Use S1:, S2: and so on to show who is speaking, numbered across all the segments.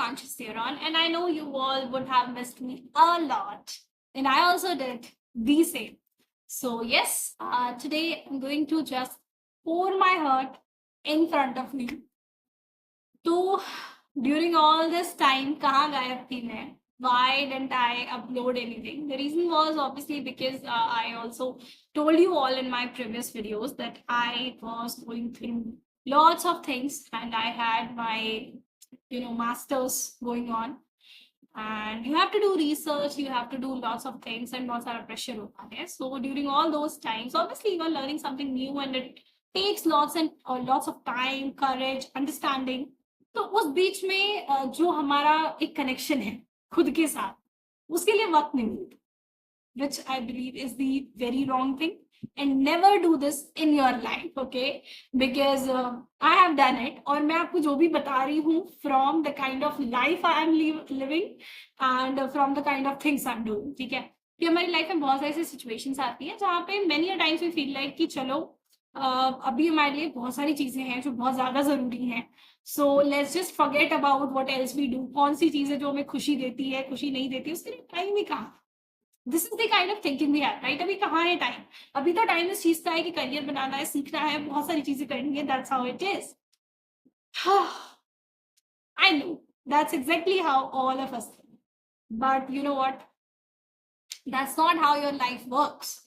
S1: Anshus Theron, and I know you all would have missed me a lot, and I also did the same. So, yes, today I'm going to just pour my heart in front of you. तो during all this time, कहाँ गायब थी मैं? Why didn't I upload anything? The reason was obviously because I also told you all in my previous videos that I was going through lots of things and I had my masters going on, and you have to do research, you have to do lots of things and बहुत सारा pressure होता है. So during all those times, obviously you are learning something new and it takes lots of time, courage, understanding. तो उस बीच में जो हमारा एक कनेक्शन है खुद के साथ, उसके लिए वक्त नहीं मिलता, which I believe is the very wrong thing. And never do this in your life, okay? Because I have done it. और मैं आपको जो भी बता रही हूँ from the kind of life I am living and from the kind of things I'm doing, ठीक है? कि हमारी लाइफ में बहुत सारी ऐसी सिचुएशंस आती हैं जहाँ पे many a times we feel like कि चलो अभी हमारे लिए बहुत सारी चीजें हैं जो बहुत ज्यादा जरूरी हैं. So let's just forget about what else we do. कौन सी चीजें जो हमें खुशी देती है, खुशी नहीं देती, उसके लिए टाइम ही कहाँ. This is the kind of thinking we have, right? अभी कहाँ है टाइम? अभी तो टाइम इस चीज का है कि करियर बनाना है, सीखना है, बहुत सारी चीजें करनी है. That's how it is. I know that's exactly how all of us think, but you know what, that's not how your life works.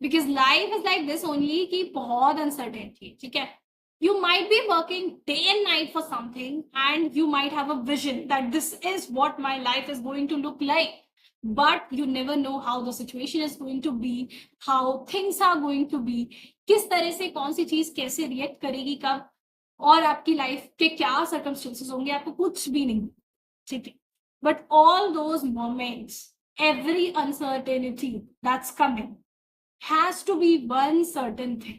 S1: Because life is like this only कि बहुत अनसर्टेनिटी, ठीक है? You might be working day and night for something and you might have a vision that this is what my life is going to look like. But you never know how the situation is going to be, how things are going to be, किस तरह से कौन सी चीज कैसे react करेगी कब, और आपकी लाइफ के क्या सर्कमस्टेंसेस होंगे, आपको कुछ भी नहीं, ठीक है? But all those moments, every uncertainty that's coming has to be one certain thing.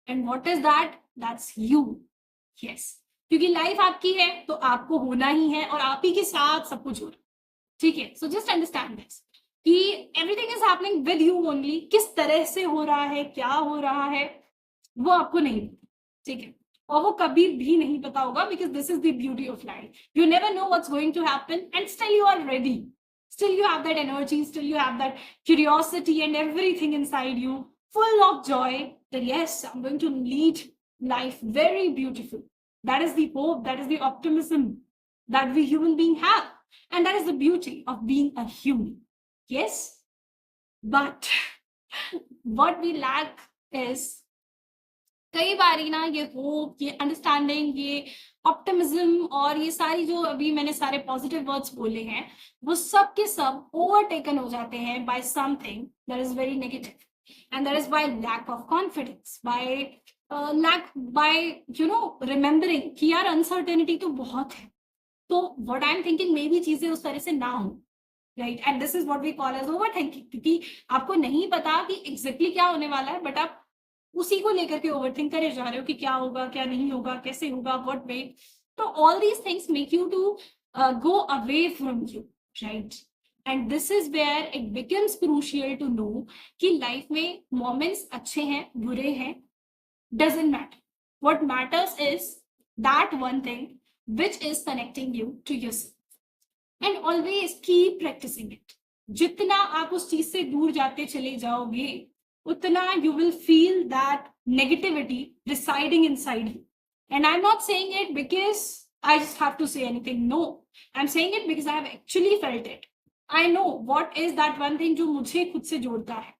S1: And what is that? That's you. Yes, क्योंकि लाइफ आपकी है तो आपको होना ही है और आप ही के साथ सब कुछ हो रहा है, ठीक है? सो जस्ट अंडरस्टैंड दिस कि everything is happening with you only. किस तरह से हो रहा है, क्या हो रहा है, वो आपको नहीं, ठीक है? और वो कभी भी नहीं पता होगा, because this is the beauty of life. You never know what's going to happen and still you are ready. Still you have that energy, still you have that curiosity and everything inside you, full of joy that yes, I'm going to lead life very beautiful. That is the hope, that is the optimism that we human beings have. And that is the beauty of being a human. Yes? But what we lack is कई बारी ना ये hope, ये understanding, ये optimism और ये सारी जो अभी मैंने सारे पॉजिटिव वर्ड्स बोले हैं, वो सब के सब ओवरटेकन हो जाते हैं by something that is very negative. And that is by lack of confidence, by remembering कि यार अनसर्टेनिटी तो बहुत है, तो व्हाट आई एम थिंकिंग मे भी चीजें उस तरह से ना हो, right? And this is what we call as overthinking, क्योंकि आपको नहीं पता कि एग्जैक्टली क्या होने वाला है, बट आप उसी को लेकर के ओवरथिंक करे जा रहे हो कि क्या होगा, क्या नहीं होगा, कैसे होगा, व्हाट वे. तो all these things make you to go away from you, right? And this is where it becomes crucial to know कि लाइफ में मोमेंट्स अच्छे हैं, बुरे हैं, doesn't matter. What matters is that one thing which is connecting you to yourself. And always keep practicing it. जितना आप उस चीज से दूर जाते चले जाओगे, उतना you will feel that negativity residing inside you. And I'm not saying it because I just have to say anything. No, I'm saying it because I have actually felt it. I know what is that one thing जो मुझे खुद से जोड़ता है.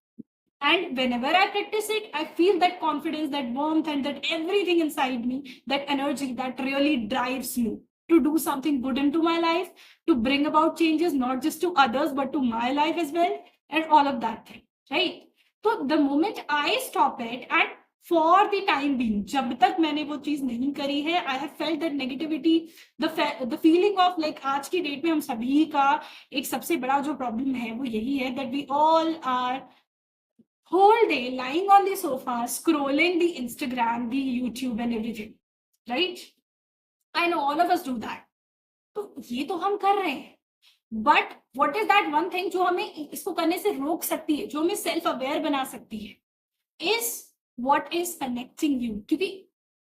S1: And whenever I practice it, I feel that confidence, that warmth, and that everything inside me, that energy that really drives me to do something good into my life, to bring about changes, not just to others, but to my life as well, and all of that thing, right? So the moment I stop it, and for the time being, जब तक मैंने वो चीज नहीं करी है, I have felt that negativity, the feeling of like आज की डेट में हम सभी का एक सबसे बड़ा जो प्रॉब्लम है वो यही है that we all are whole day lying on the sofa, scrolling the Instagram, the YouTube and everything, right? I know all of us do that. तो ये तो हम कर रहे हैं, but what is that one thing जो हमें इसको करने से रोक सकती है, जो हमें सेल्फ अवेयर बना सकती है, is what is connecting you. क्योंकि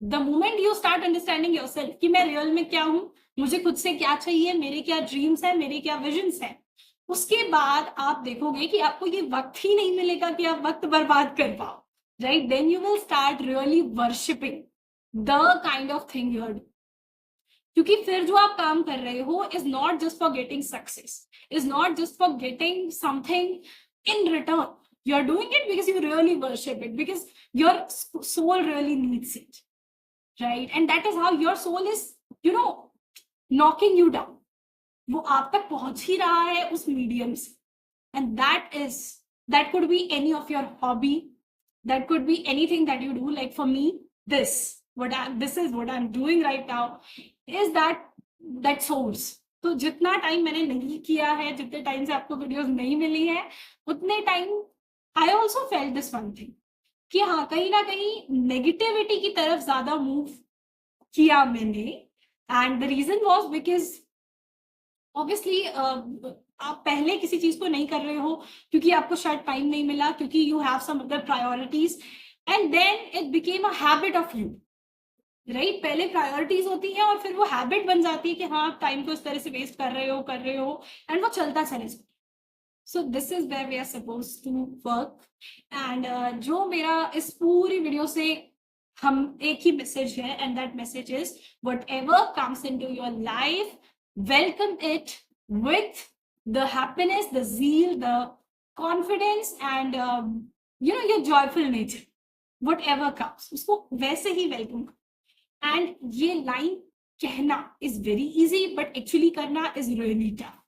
S1: the moment you start understanding yourself कि मैं रियल में क्या हूँ, मुझे खुद से क्या चाहिए, मेरे क्या ड्रीम्स हैं, मेरे क्या विजन्स हैं, उसके बाद आप देखोगे कि आपको ये वक्त ही नहीं मिलेगा कि आप वक्त बर्बाद कर पाओ, right? Then you will start really worshipping the kind of thing you are doing. क्योंकि फिर जो आप काम कर रहे हो is not just for getting success, is not just for getting something in return, you are doing it because you really worship it, because your soul really needs it, right? And that is how your soul is, you know, knocking you down. वो आप तक पहुंच ही रहा है उस medium से, and that could be any of your hobby, that could be anything that you do. Like for me, this is what I'm doing right now, is that source. तो जितना टाइम मैंने नहीं किया है, जितने टाइम से आपको वीडियोस नहीं मिली है, उतने time I also felt this one thing कि हाँ, कहीं ना कहीं नेगेटिविटी की तरफ ज्यादा मूव किया मैंने। And the reason was because obviously आप पहले किसी चीज को नहीं कर रहे हो क्योंकि आपको शायद टाइम नहीं मिला, क्योंकि you have some other priorities, and then it became a habit of you, right? पहले प्रायोरिटीज होती हैं और फिर वो हैबिट बन जाती है कि हाँ, आप टाइम को इस तरह से वेस्ट कर रहे हो, एंड वो चलता चले जाता। So this is where we are supposed to work. And जो मेरा इस पूरी वीडियो से हम एक ही मैसेज है, and that message is whatever comes into your life, welcome it with the happiness, the zeal, the confidence, and your joyful nature. Whatever comes, उसको वैसे ही welcome करो. And ये line कहना is very easy, but actually करना is really tough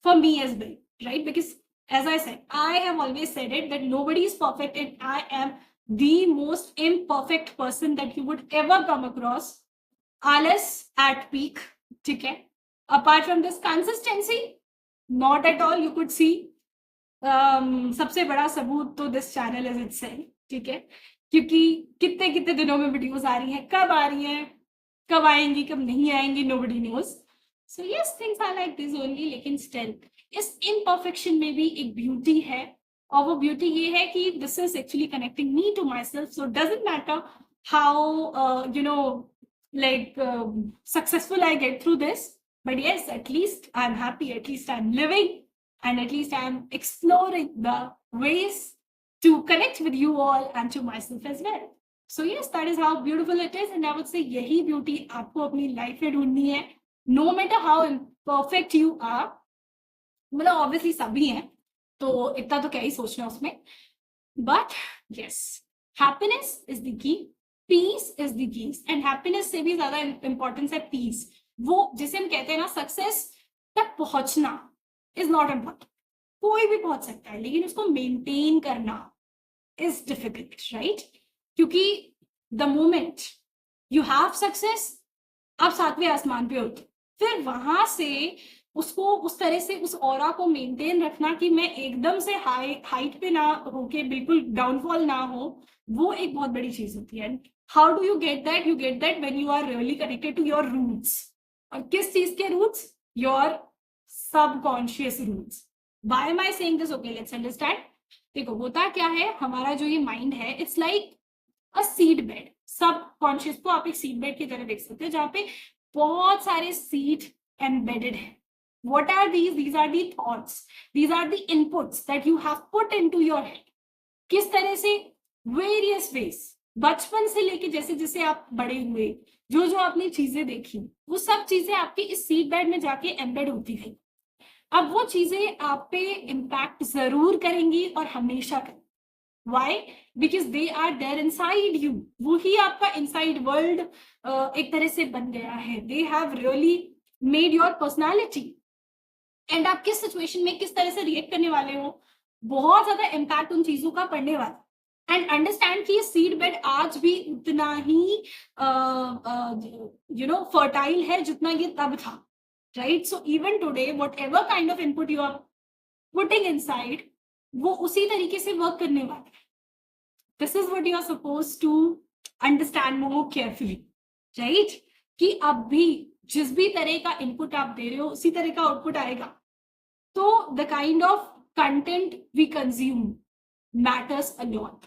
S1: for me as well, right? Because as I said, I have always said it that nobody is perfect, and I am the most imperfect person that you would ever come across. Alice at peak, ठीक है? Apart from this consistency, not at all. You could see सबसे बड़ा सबूत तो this channel is itself, ठीक है? क्योंकि कितने कितने दिनों में वीडियोस आ रही हैं, कब आ रही हैं, कब आएंगी, कब नहीं आएंगी, nobody knows. So yes, things are like this only, लेकिन still इस imperfection में भी एक beauty है, और वो beauty ये है कि this is actually connecting me to myself. So it doesn't matter how successful I get through this, but yes, at least I'm happy, at least I'm living, and at least I'm exploring the ways to connect with you all and to myself as well. So yes, that is how beautiful it is, and I would say यही beauty आपको अपनी life में ढूंढनी है, no matter how imperfect you are. मतलब obviously सभी हैं, तो इतना तो क्या ही सोचना उसमें, but yes, happiness is the key, peace is the key, and happiness से भी ज्यादा इंपॉर्टेंस है पीस। वो जिसे हम कहते हैं ना, सक्सेस तक पहुंचना इज नॉट इम्पॉर्टेंट, कोई भी पहुंच सकता है, लेकिन उसको मेंटेन करना इज डिफिकल्ट, राइट? क्योंकि the moment you have success, आप 7वें आसमान पे होते, फिर वहां से उसको उस तरह से उस ऑरा को मेंटेन रखना कि मैं एकदम से हाइट पे ना होके बिल्कुल डाउनफॉल ना हो, वो एक बहुत बड़ी चीज होती है। How do you get that? You get that when you are really connected to your roots. और किस चीज के roots? Your subconscious roots. Why am I saying this? Okay, let's understand. देखो, होता क्या है, हमारा जो ये माइंड है, it's like a seed bed. Subconscious को आप एक सीड बेड की तरह देख सकते हो, जहाँ पे बहुत सारे सीड एम्बेडेड है। What are these? These are the thoughts. These are the inputs that you have put into your head. किस तरह से? Various ways. बचपन से लेके जैसे जैसे आप बड़े हुए, जो जो आपने चीजें देखी, वो सब चीजें आपके इस सीड बेड में जाके एम्बेड होती गई। अब वो चीजें आप पे इम्पैक्ट जरूर करेंगी और हमेशा करेंगी। Why? Because they are there inside you. वही आपका inside world एक तरह से बन गया है। They have really made your personality. And आप किस सिचुएशन में किस तरह से रिएक्ट करने वाले हो, बहुत ज्यादा इम्पैक्ट उन चीजों का पड़ने वाला। एंड अंडरस्टैंड कि ये सीड बेड आज भी उतना ही फर्टाइल है जितना ये तब था, right? So even today whatever kind of input you are putting inside, वो उसी तरीके से वर्क करने वाला है। This is what you are suppose to understand more carefully, right? कि अब भी जिस भी तरह का इनपुट आप दे रहे हो, उसी तरह का आउटपुट आएगा। तो the kind of content we consume matters a lot,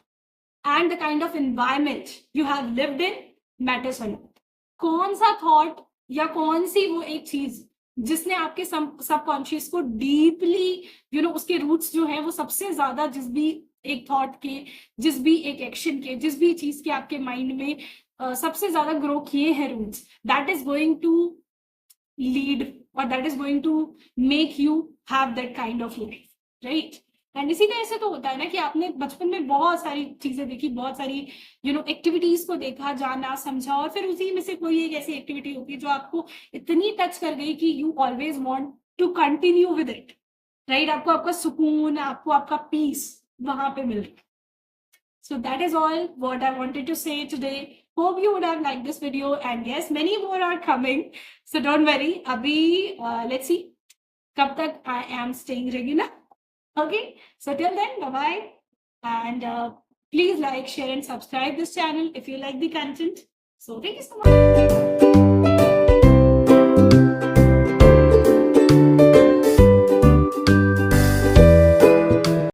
S1: and the kind of environment you have lived in matters a lot. कौन सा थॉट या कौन सी वो एक चीज जिसने आपके सबकॉन्शियस को डीपली उसके रूट्स जो है वो सबसे ज्यादा, जिस भी एक थॉट के, जिस भी एक एक्शन के, जिस भी चीज के आपके माइंड में सबसे ज्यादा ग्रो किए हैं roots, that is going to lead और that is going to make you have that kind of life, right. And इसी तरह से तो होता है ना कि आपने बचपन में बहुत सारी चीजें देखी, बहुत सारी एक्टिविटीज को देखा, जाना, समझा, और फिर उसी में से कोई एक ऐसी एक्टिविटी होती है जो आपको इतनी टच कर गई कि you always want to continue with it, right. आपको आपका सुकून, आपको आपका पीस वहां पे मिल रहा है। So that is all what I wanted to say today. Hope you would have liked this video, and yes, many more are coming. So don't worry. Abhi, let's see. Kab tak I am staying regular. Okay. So till then, bye bye, and please like, share, and subscribe this channel if you like the content. So thank you so much.